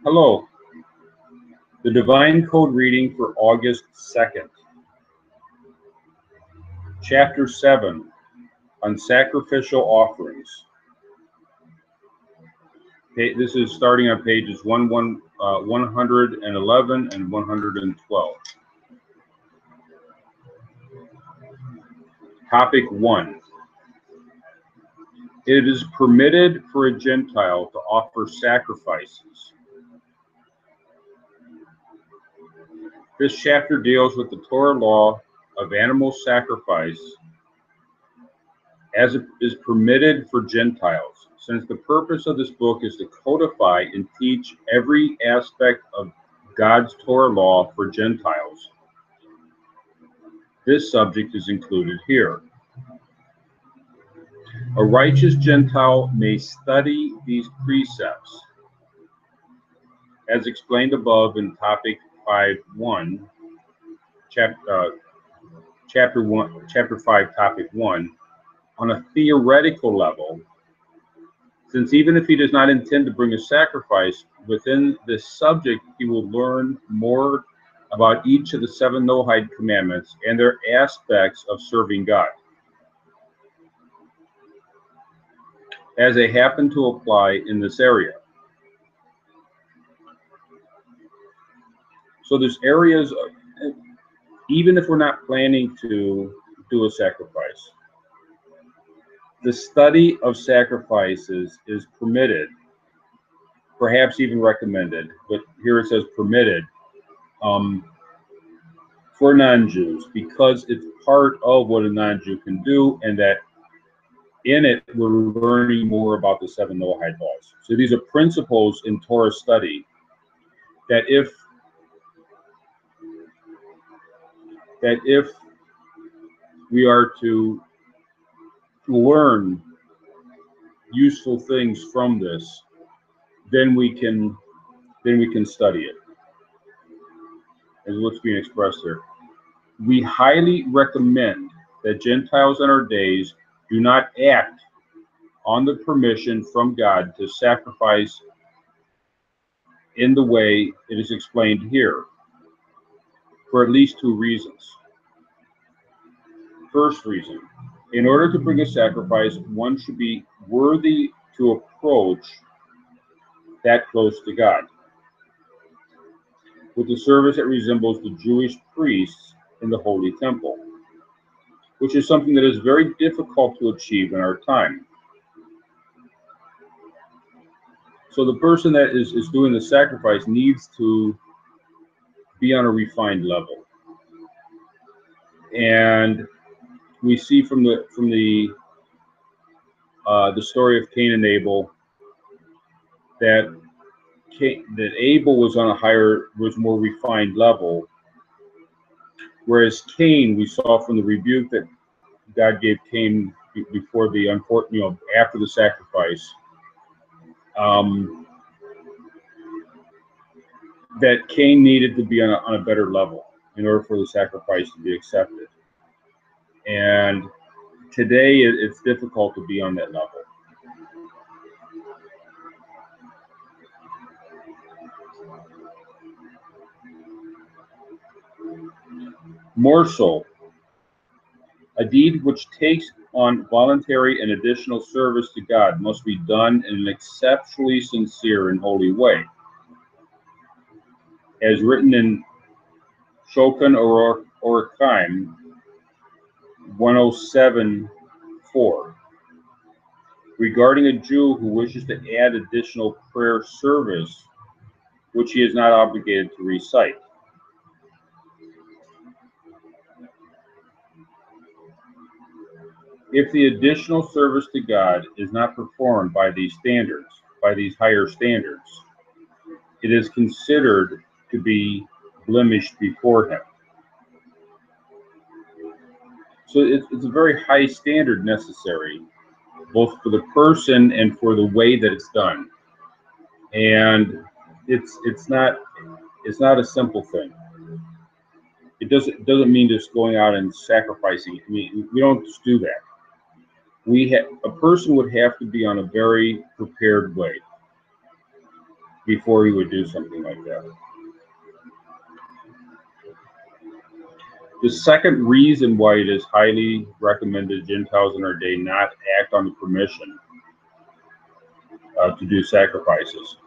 Hello. The Divine Code reading for August 2nd. Chapter 7 on Sacrificial Offerings. This is starting on pages 111 and 112. Topic 1. It is permitted for a Gentile to offer sacrifices. This chapter deals with the Torah law of animal sacrifice as it is permitted for Gentiles, since the purpose of this book is to codify and teach every aspect of God's Torah law for Gentiles. This subject is included here. A righteous Gentile may study these precepts, as explained above in topic 5.1, chapter 5, topic 1, on a theoretical level, since even if he does not intend to bring a sacrifice within this subject, he will learn more about each of the 7 Noahide commandments and their aspects of serving God, as they happen to apply in this area. So there's areas, even if we're not planning to do a sacrifice, the study of sacrifices is permitted, perhaps even recommended, but here it says permitted, for non-Jews, because it's part of what a non-Jew can do, and that in it we're learning more about the 7 Noahide laws. So these are principles in Torah study that if we are to learn useful things from this, then we can study it, as what's being expressed here. We highly recommend that Gentiles in our days do not act on the permission from God to sacrifice in the way it is explained here, for at least 2 reasons. First reason, in order to bring a sacrifice, one should be worthy to approach that close to God, with a service that resembles the Jewish priests in the Holy Temple, which is something that is very difficult to achieve in our time. So the person that is doing the sacrifice needs to be on a refined level. And we see from the story of Cain and Abel that Abel was on a more refined level, whereas Cain, we saw from the rebuke that God gave Cain before after the sacrifice, that Cain needed to be on a better level in order for the sacrifice to be accepted. And today it's difficult to be on that level. More so, a deed which takes on voluntary and additional service to God must be done in an exceptionally sincere and holy way, as written in Shulchan Aruch 107:4, regarding a Jew who wishes to add additional prayer service which he is not obligated to recite. If the additional service to God is not performed by these higher standards, it is considered to be blemished before him. So it's a very high standard necessary, both for the person and for the way that it's done. And it's not a simple thing. It doesn't mean just going out and sacrificing. I mean, we don't just do that. A person would have to be on a very prepared way. before he would do something like that. The second reason why it is highly recommended Gentiles in our day not act on the permission to do sacrifices.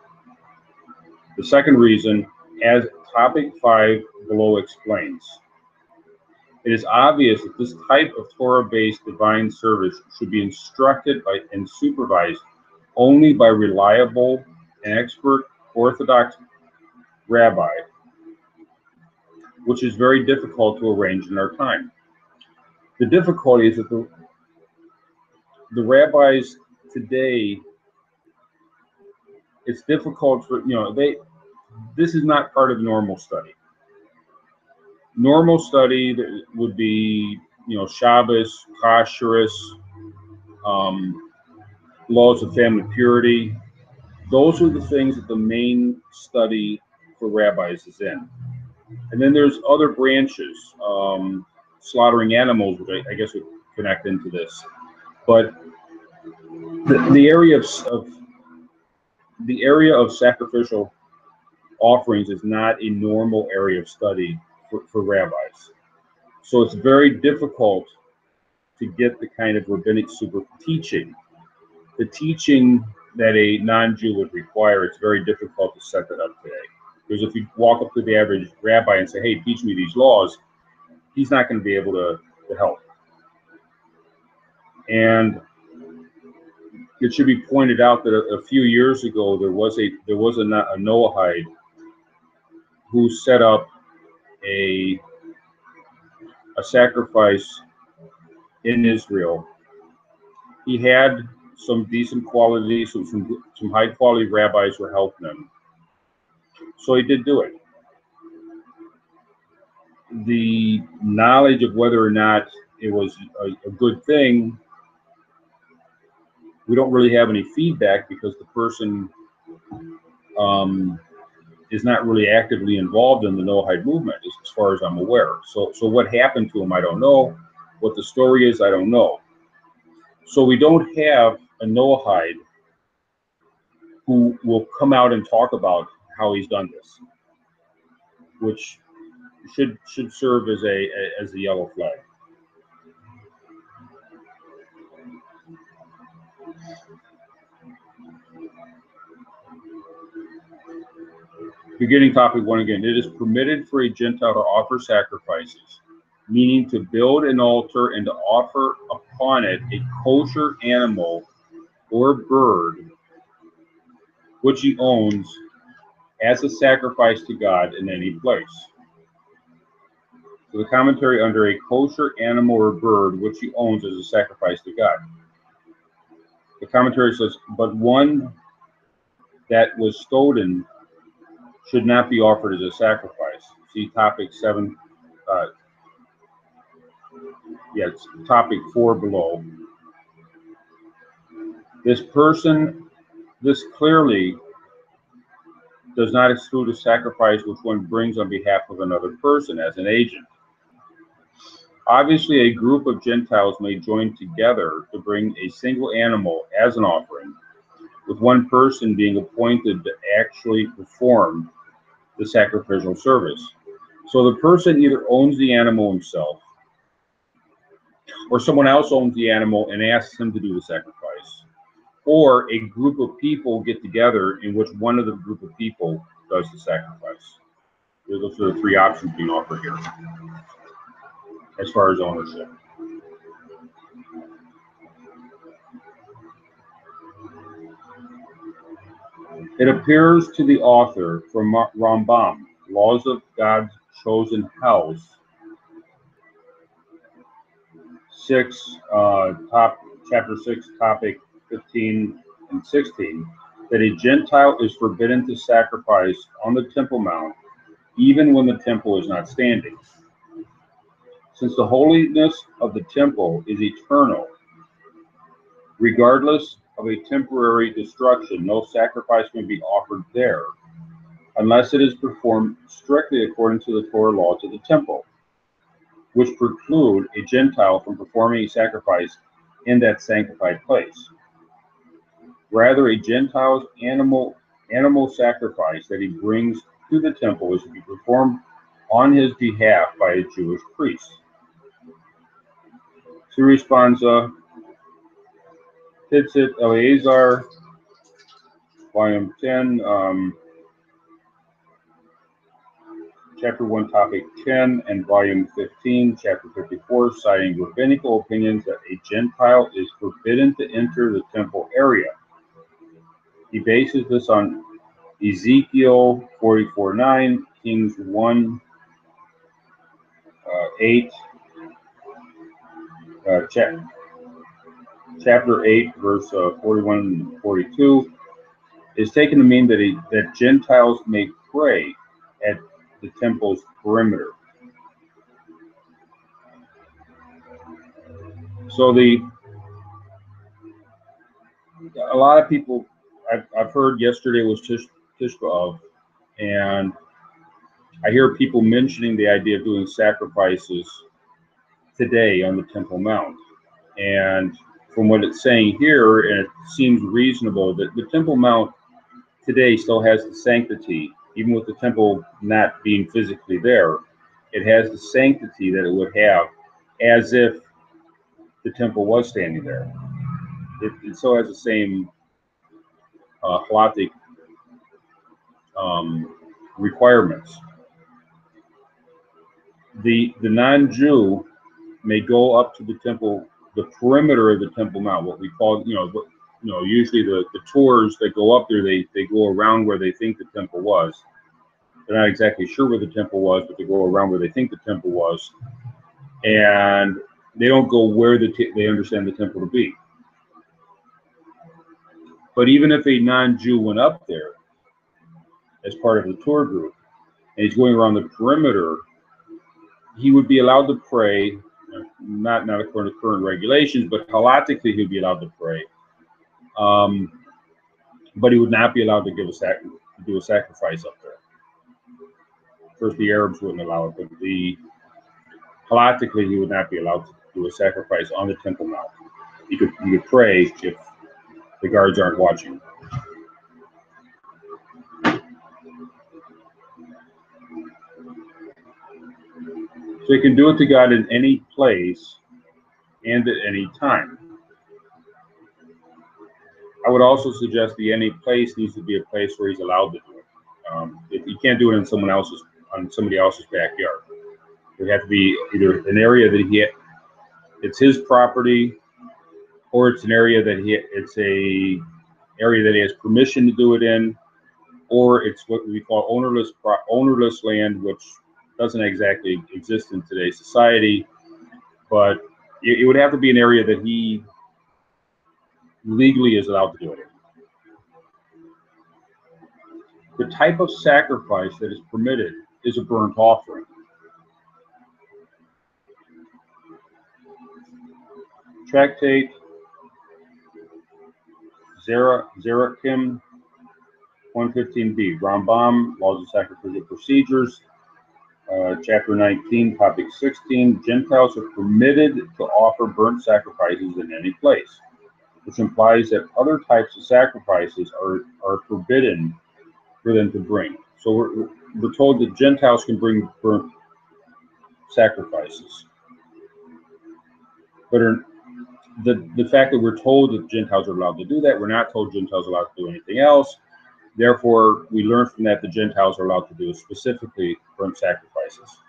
The second reason, as topic 5 below explains, it is obvious that this type of Torah-based divine service should be instructed by and supervised only by reliable and expert Orthodox rabbi, which is very difficult to arrange in our time. The difficulty is that the rabbis today, it's difficult for, this is not part of normal study. Normal study would be, Shabbos, Kashrus, laws of family purity. Those are the things that the main study for rabbis is in. And then there's other branches, slaughtering animals, which I guess would connect into this. But the area of sacrificial offerings is not a normal area of study for rabbis. So it's very difficult to get the kind of rabbinic super teaching. The teaching that a non-Jew would require, it's very difficult to set that up today. Because if you walk up to the average rabbi and say, hey, teach me these laws, he's not going to be able to help. And it should be pointed out that a few years ago, there was a Noahide who set up a sacrifice in Israel. He had some decent quality, some high quality rabbis were helping him. So he did do it. The knowledge of whether or not it was a good thing, we don't really have any feedback because the person is not really actively involved in the Noahide movement, as far as I'm aware. So what happened to him, I don't know. What the story is, I don't know. So we don't have a Noahide who will come out and talk about how he's done this, which should serve as a yellow flag. Beginning topic 1 again. It is permitted for a Gentile to offer sacrifices, meaning to build an altar and to offer upon it a kosher animal or bird which he owns as a sacrifice to God in any place. So the commentary under a kosher animal or bird which he owns as a sacrifice to God. The commentary says, but one that was stolen should not be offered as a sacrifice. See topic 7, topic 4 below. This clearly does not exclude a sacrifice which one brings on behalf of another person as an agent. Obviously, a group of Gentiles may join together to bring a single animal as an offering, with one person being appointed to actually perform the sacrificial service. So the person either owns the animal himself, or someone else owns the animal and asks him to do the sacrifice, or a group of people get together in which one of the group of people does the sacrifice. Those are the 3 options being offered here as far as ownership. It appears to the author from Rambam, Laws of God's Chosen House, chapter 6, topic 15 and 16, that a Gentile is forbidden to sacrifice on the Temple Mount, even when the temple is not standing. Since the holiness of the temple is eternal, regardless of a temporary destruction, no sacrifice may be offered there, unless it is performed strictly according to the Torah laws of the temple, which preclude a Gentile from performing a sacrifice in that sanctified place. Rather, a Gentile's animal animal sacrifice that he brings to the temple is to be performed on his behalf by a Jewish priest. So he responds, Hitzit Eleazar, volume 10, chapter 1, topic 10, and volume 15, chapter 54, citing rabbinical opinions that a Gentile is forbidden to enter the temple area. He bases this on Ezekiel 44:9, Kings 1, 8, chapter 8, verse 41 and 42, is taken to mean that Gentiles may pray at the temple's perimeter. So a lot of people, I've heard yesterday was Tish B'Av, and I hear people mentioning the idea of doing sacrifices today on the Temple Mount. And from what it's saying here, and it seems reasonable, that the Temple Mount today still has the sanctity, even with the temple not being physically there. It has the sanctity that it would have as if the temple was standing there. It still has the same halakhic requirements. The non-Jew may go up to the temple, the perimeter of the Temple Mount, what we call, usually the tours that go up there, they go around where they think the temple was. They're not exactly sure where the temple was, but they go around where they think the temple was, and they don't go where they understand the temple to be. But even if a non-Jew went up there as part of the tour group, and he's going around the perimeter, he would be allowed to pray, not according to current regulations, but halakhically he'd be allowed to pray. But he would not be allowed to do a sacrifice up there. First, the Arabs wouldn't allow it, but halakhically he would not be allowed to do a sacrifice on the Temple Mount. You could pray if the guards aren't watching. So you can do it to God in any place and at any time. I would also suggest the any place needs to be a place where he's allowed to do it. If you can't do it in somebody else's backyard, it would have to be either an area that it's his property, or it's an area that it's a area that he has permission to do it in, or it's what we call ownerless land, which doesn't exactly exist in today's society, but it would have to be an area that he legally is allowed to do it in. The type of sacrifice that is permitted is a burnt offering. Tractate Zerakim 115b, Rambam, Laws of Sacrificial Procedures, chapter 19, topic 16, Gentiles are permitted to offer burnt sacrifices in any place, which implies that other types of sacrifices are forbidden for them to bring. So we're told that Gentiles can bring burnt sacrifices. But the fact that we're told that Gentiles are allowed to do that, we're not told Gentiles are allowed to do anything else. Therefore, we learn from that the Gentiles are allowed to do specifically burnt sacrifices.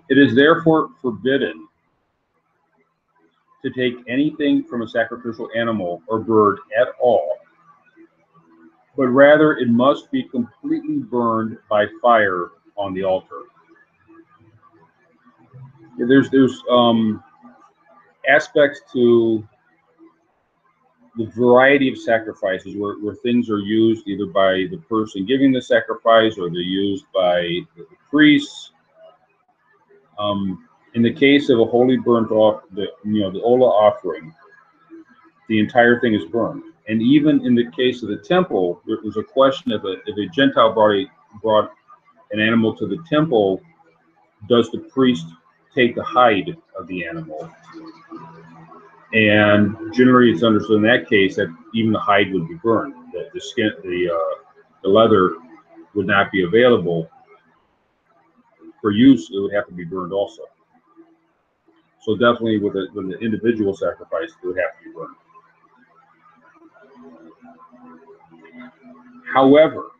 It is therefore forbidden to take anything from a sacrificial animal or bird at all, but rather it must be completely burned by fire on the altar. There's aspects to the variety of sacrifices where things are used either by the person giving the sacrifice or they're used by the priests. In the case of a holy burnt off, the Ola offering, the entire thing is burned. And even in the case of the temple, there was a question if a Gentile brought an animal to the temple, does the priest take the hide of the animal. And generally it's understood in that case that even the hide would be burned, that the skin, the leather would not be available for use. It would have to be burned also. So definitely with the individual sacrifice, it would have to be burned. However,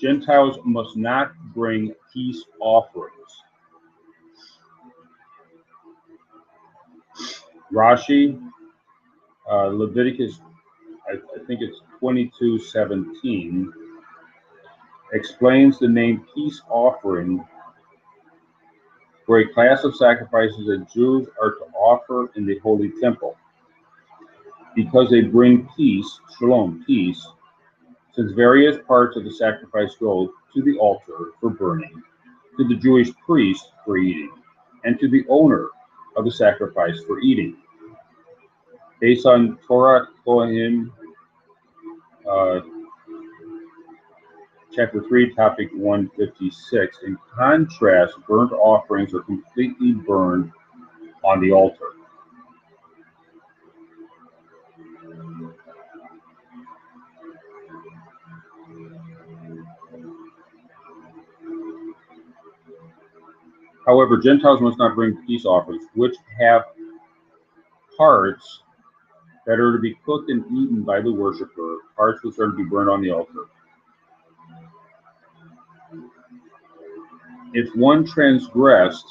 Gentiles must not bring peace offerings. Rashi, Leviticus, I think it's 22:17, explains the name peace offering for a class of sacrifices that Jews are to offer in the Holy Temple, because they bring peace, shalom, peace, since various parts of the sacrifice go to the altar for burning, to the Jewish priest for eating, and to the owner of the sacrifice for eating. Based on Torah Kohanim, chapter 3, topic 156. In contrast, burnt offerings are completely burned on the altar. However, Gentiles must not bring peace offerings, which have parts that are to be cooked and eaten by the worshiper, parts which are to be burned on the altar. If one transgressed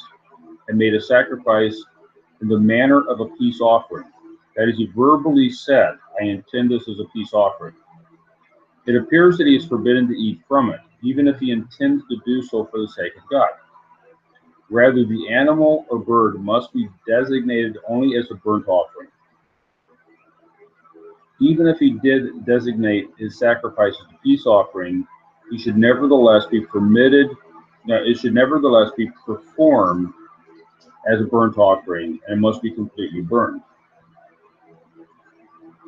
and made a sacrifice in the manner of a peace offering, that is, he verbally said, I intend this as a peace offering, it appears that he is forbidden to eat from it, even if he intends to do so for the sake of God. Rather, the animal or bird must be designated only as a burnt offering. Even if he did designate his sacrifice as a peace offering, he should nevertheless be permitted, it should nevertheless be performed as a burnt offering and must be completely burned.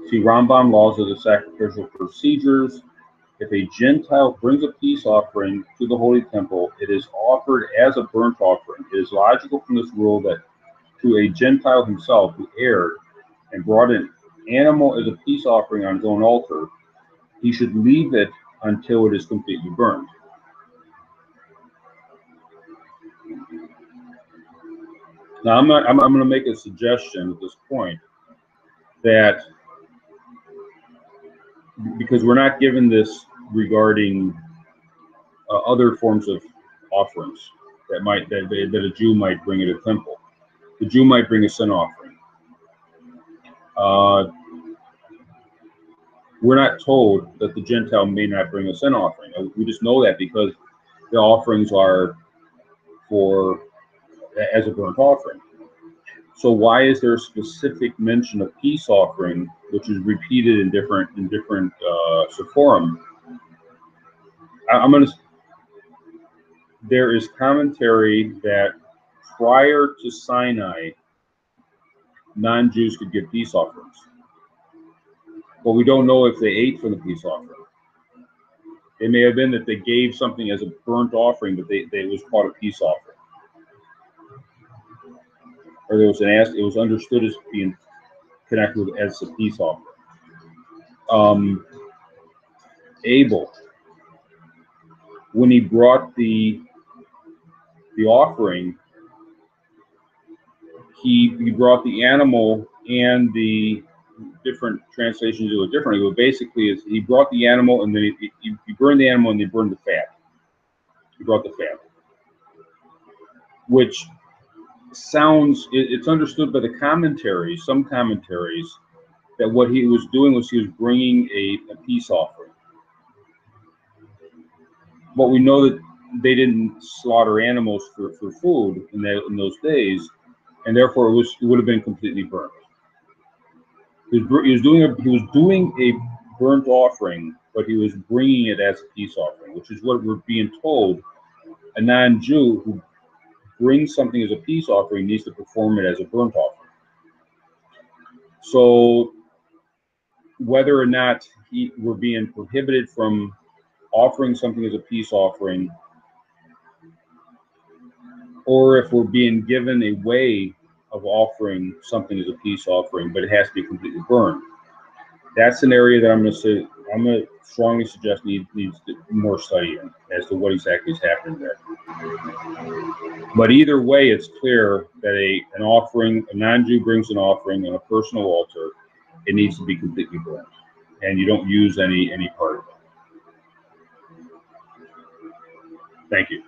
See Rambam Laws of the Sacrificial Procedures. If a Gentile brings a peace offering to the Holy Temple, it is offered as a burnt offering. It is logical from this rule that to a Gentile himself who erred and brought an animal as a peace offering on his own altar, he should leave it until it is completely burned. Now, I'm going to make a suggestion at this point that, because we're not given this regarding other forms of offerings that a Jew might bring at a temple. The Jew might bring a sin offering. We're not told that the Gentile may not bring a sin offering. We just know that because the offerings are as a burnt offering. So why is there a specific mention of peace offering, which is repeated in different Sephorim? There is commentary that prior to Sinai, non-Jews could give peace offerings, but we don't know if they ate from the peace offering. It may have been that they gave something as a burnt offering, but it was called a peace offering, or it was understood as being connected with as a peace offering. Abel, when he brought the offering, he brought the animal, and the different translations do it differently, but basically he brought the animal, and then he burned the animal, and they burned the fat. He brought the fat, which it's understood by the commentaries, some commentaries, that what he was doing was he was bringing a peace offering. But we know that they didn't slaughter animals for food in those days, and therefore it would have been completely burnt. He was doing a burnt offering, but he was bringing it as a peace offering, which is what we're being told. A non-Jew who brings something as a peace offering needs to perform it as a burnt offering. So whether or not we're being prohibited from offering something as a peace offering, or if we're being given a way of offering something as a peace offering, but it has to be completely burned. That's an area that I'm going to strongly suggest needs more study in as to what exactly is happening there. But either way, it's clear that an offering, a non-Jew brings an offering on a personal altar, it needs to be completely burned, and you don't use any part of it. Thank you.